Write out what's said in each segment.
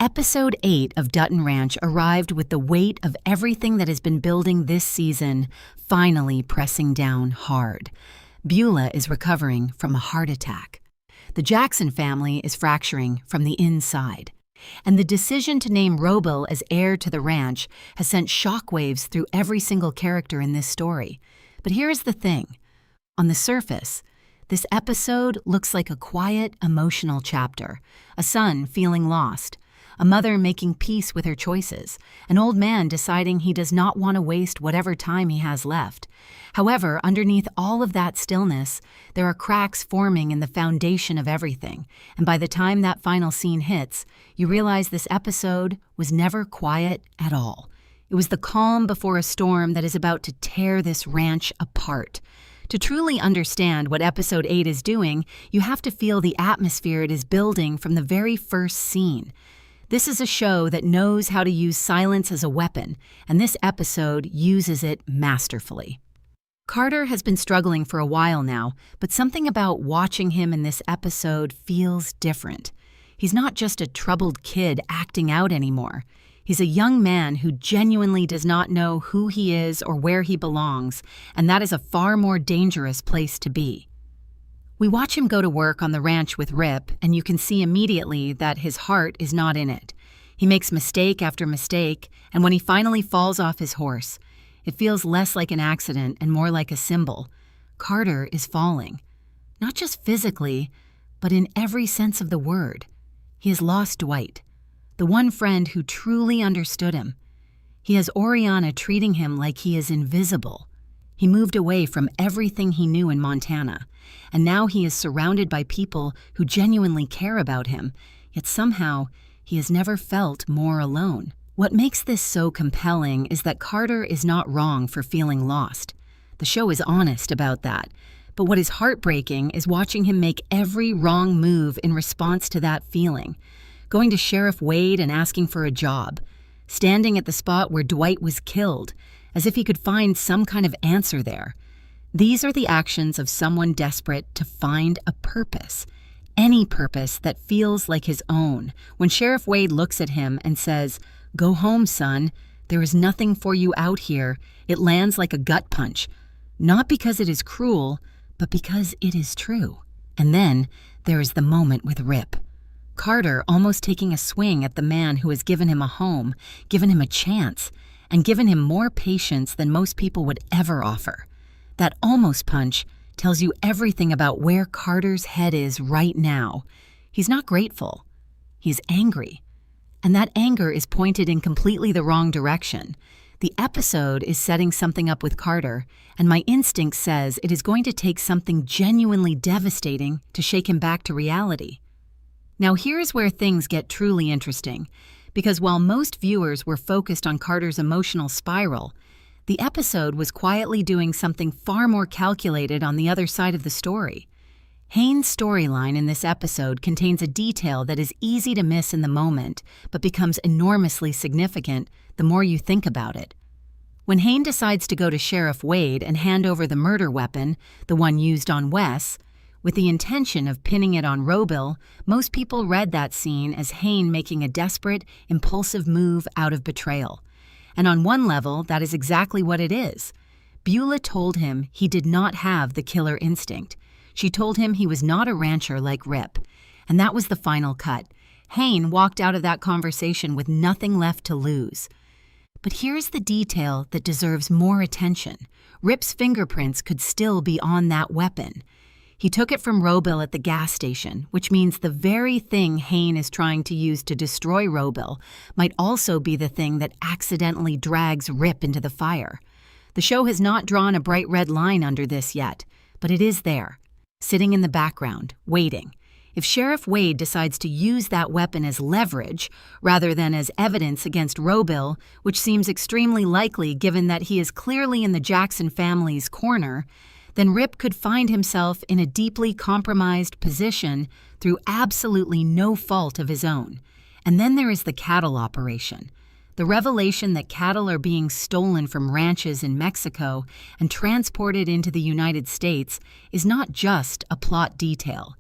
Episode 8 of Dutton Ranch arrived with the weight of everything that has been building this season finally pressing down hard. Beulah is recovering from a heart attack. The Jackson family is fracturing from the inside. And the decision to name Robil as heir to the ranch has sent shockwaves through every single character in this story. But here's the thing. On the surface, this episode looks like a quiet, emotional chapter. A son feeling lost. A mother making peace with her choices. An old man deciding he does not want to waste whatever time he has left. However, underneath all of that stillness, there are cracks forming in the foundation of everything. And by the time that final scene hits, you realize this episode was never quiet at all. It was the calm before a storm that is about to tear this ranch apart. To truly understand what Episode 8 is doing, you have to feel the atmosphere it is building from the very first scene. This is a show that knows how to use silence as a weapon, and this episode uses it masterfully. Carter has been struggling for a while now, but something about watching him in this episode feels different. He's not just a troubled kid acting out anymore. He's a young man who genuinely does not know who he is or where he belongs, and that is a far more dangerous place to be. We watch him go to work on the ranch with Rip, and you can see immediately that his heart is not in it. He makes mistake after mistake, and when he finally falls off his horse, it feels less like an accident and more like a symbol. Carter is falling. Not just physically, but in every sense of the word. He has lost Dwight, the one friend who truly understood him. He has Oriana treating him like he is invisible. He moved away from everything he knew in Montana, and now he is surrounded by people who genuinely care about him, yet somehow he has never felt more alone. What makes this so compelling is that Carter is not wrong for feeling lost. The show is honest about that. But what is heartbreaking is watching him make every wrong move in response to that feeling. Going to Sheriff Wade and asking for a job. Standing at the spot where Dwight was killed, as if he could find some kind of answer there. These are the actions of someone desperate to find a purpose. Any purpose that feels like his own. When Sheriff Wade looks at him and says, "Go home, son. There is nothing for you out here," it lands like a gut punch. Not because it is cruel, but because it is true. And then there is the moment with Rip. Carter almost taking a swing at the man who has given him a home, given him a chance, and given him more patience than most people would ever offer. That almost punch tells you everything about where Carter's head is right now. He's not grateful. He's angry. And that anger is pointed in completely the wrong direction. The episode is setting something up with Carter, and my instinct says it is going to take something genuinely devastating to shake him back to reality. Now here's where things get truly interesting, because while most viewers were focused on Carter's emotional spiral, the episode was quietly doing something far more calculated on the other side of the story. Hain's storyline in this episode contains a detail that is easy to miss in the moment, but becomes enormously significant the more you think about it. When Hain decides to go to Sheriff Wade and hand over the murder weapon, the one used on Wes, with the intention of pinning it on Robil, most people read that scene as Hain making a desperate, impulsive move out of betrayal. And on one level, that is exactly what it is. Beulah told him he did not have the killer instinct. She told him he was not a rancher like Rip. And that was the final cut. Hain walked out of that conversation with nothing left to lose. But here's the detail that deserves more attention. Rip's fingerprints could still be on that weapon. He took it from Robil at the gas station, which means the very thing Hain is trying to use to destroy Robil might also be the thing that accidentally drags Rip into the fire. The show has not drawn a bright red line under this yet, but it is there, sitting in the background, waiting. If Sheriff Wade decides to use that weapon as leverage rather than as evidence against Robil, which seems extremely likely given that he is clearly in the Jackson family's corner, then Rip could find himself in a deeply compromised position through absolutely no fault of his own. And then there is the cattle operation. The revelation that cattle are being stolen from ranches in Mexico and transported into the United States is not just a plot detail.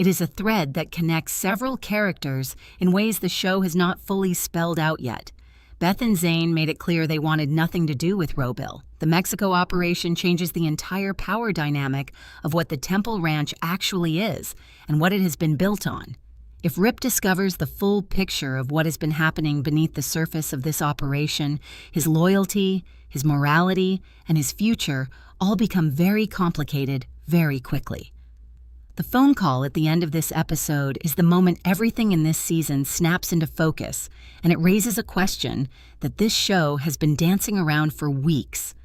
It is a thread that connects several characters in ways the show has not fully spelled out yet. Beth and Zane made it clear they wanted nothing to do with Robil. The Mexico operation changes the entire power dynamic of what the Temple Ranch actually is and what it has been built on. If Rip discovers the full picture of what has been happening beneath the surface of this operation, his loyalty, his morality, and his future all become very complicated very quickly. The phone call at the end of this episode is the moment everything in this season snaps into focus, and it raises a question that this show has been dancing around for weeks.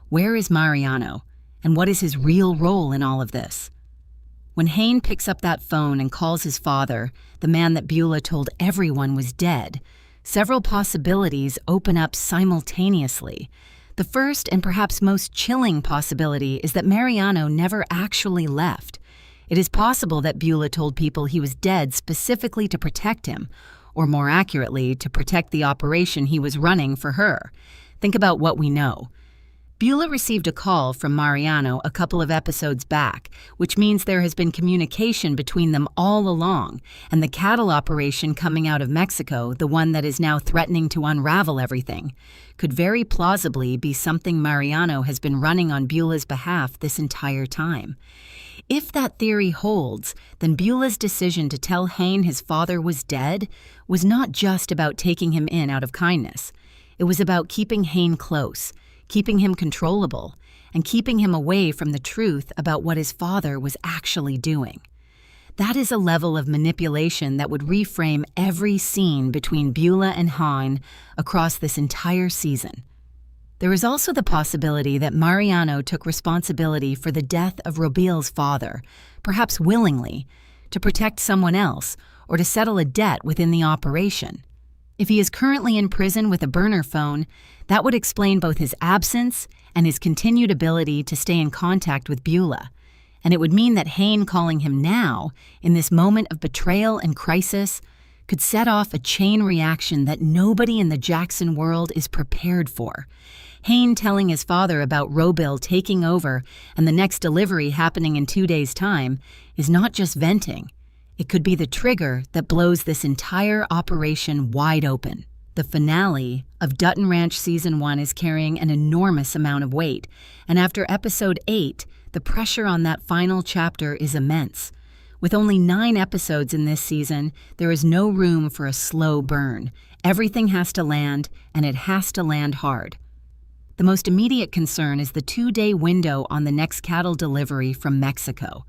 Where is Mariano, and what is his real role in all of this? When Hain picks up that phone and calls his father, the man that Beulah told everyone was dead, several possibilities open up simultaneously. The first and perhaps most chilling possibility is that Mariano never actually left. It is possible that Beulah told people he was dead specifically to protect him, or more accurately, to protect the operation he was running for her. Think about what we know. Beulah received a call from Mariano a couple of episodes back, which means there has been communication between them all along, and the cattle operation coming out of Mexico, the one that is now threatening to unravel everything, could very plausibly be something Mariano has been running on Beulah's behalf this entire time. If that theory holds, then Beulah's decision to tell Hain his father was dead was not just about taking him in out of kindness. It was about keeping Hain close, keeping him controllable, and keeping him away from the truth about what his father was actually doing. That is a level of manipulation that would reframe every scene between Beulah and Hain across this entire season. There is also the possibility that Mariano took responsibility for the death of Robil's father, perhaps willingly, to protect someone else or to settle a debt within the operation. If he is currently in prison with a burner phone, that would explain both his absence and his continued ability to stay in contact with Beulah. And it would mean that Hain calling him now, in this moment of betrayal and crisis, could set off a chain reaction that nobody in the Jackson world is prepared for. Hain telling his father about Robil taking over and the next delivery happening in 2 days' time is not just venting. It could be the trigger that blows this entire operation wide open. The finale of Dutton Ranch Season 1 is carrying an enormous amount of weight, and after Episode 8, the pressure on that final chapter is immense. With only 9 episodes in this season, there is no room for a slow burn. Everything has to land, and it has to land hard. The most immediate concern is the 2-day window on the next cattle delivery from Mexico.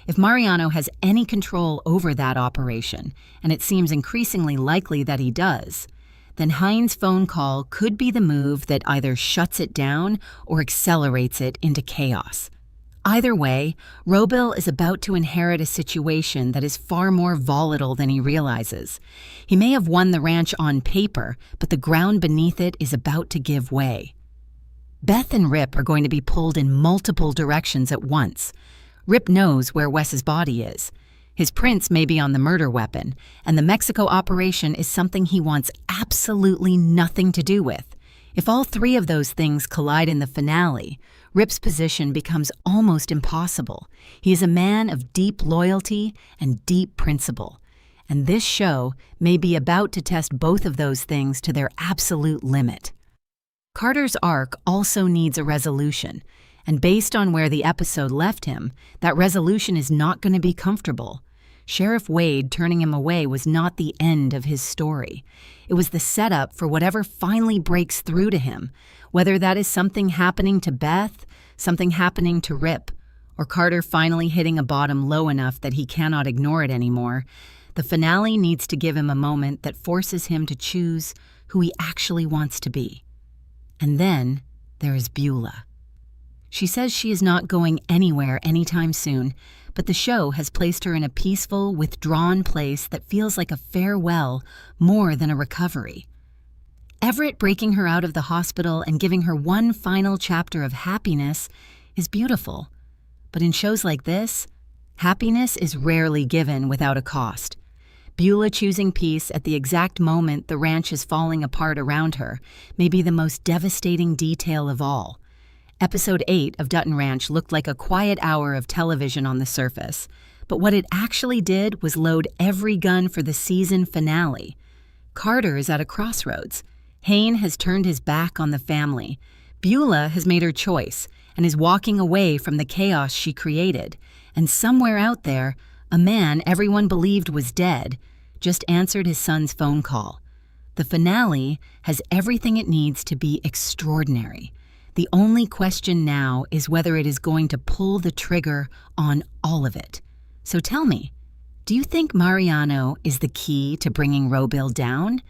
If Mariano has any control over that operation, and it seems increasingly likely that he does, then Hain's phone call could be the move that either shuts it down or accelerates it into chaos. Either way, Robil is about to inherit a situation that is far more volatile than he realizes. He may have won the ranch on paper, but the ground beneath it is about to give way. Beth and Rip are going to be pulled in multiple directions at once. Rip knows where Wes's body is. His prints may be on the murder weapon, and the Mexico operation is something he wants absolutely nothing to do with. If all 3 of those things collide in the finale, Rip's position becomes almost impossible. He is a man of deep loyalty and deep principle, and this show may be about to test both of those things to their absolute limit. Carter's arc also needs a resolution, and based on where the episode left him, that resolution is not going to be comfortable. Sheriff Wade turning him away was not the end of his story. It was the setup for whatever finally breaks through to him, whether that is something happening to Beth, something happening to Rip, or Carter finally hitting a bottom low enough that he cannot ignore it anymore. The finale needs to give him a moment that forces him to choose who he actually wants to be. And then there is Beulah. She says she is not going anywhere anytime soon, but the show has placed her in a peaceful, withdrawn place that feels like a farewell more than a recovery. Everett breaking her out of the hospital and giving her one final chapter of happiness is beautiful. But in shows like this, happiness is rarely given without a cost. Beulah choosing peace at the exact moment the ranch is falling apart around her may be the most devastating detail of all. Episode 8 of Dutton Ranch looked like a quiet hour of television on the surface, But what it actually did was load every gun for the season finale. Carter is at a crossroads. Hain has turned his back on the family. Beulah has made her choice and is walking away from the chaos she created. And somewhere out there, a man everyone believed was dead just answered his son's phone call. The finale has everything it needs to be extraordinary. The only question now is whether it is going to pull the trigger on all of it. So tell me, do you think Mariano is the key to bringing Robill down?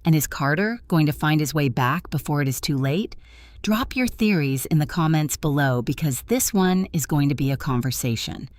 And is Carter going to find his way back before it is too late? Drop your theories in the comments below because this one is going to be a conversation.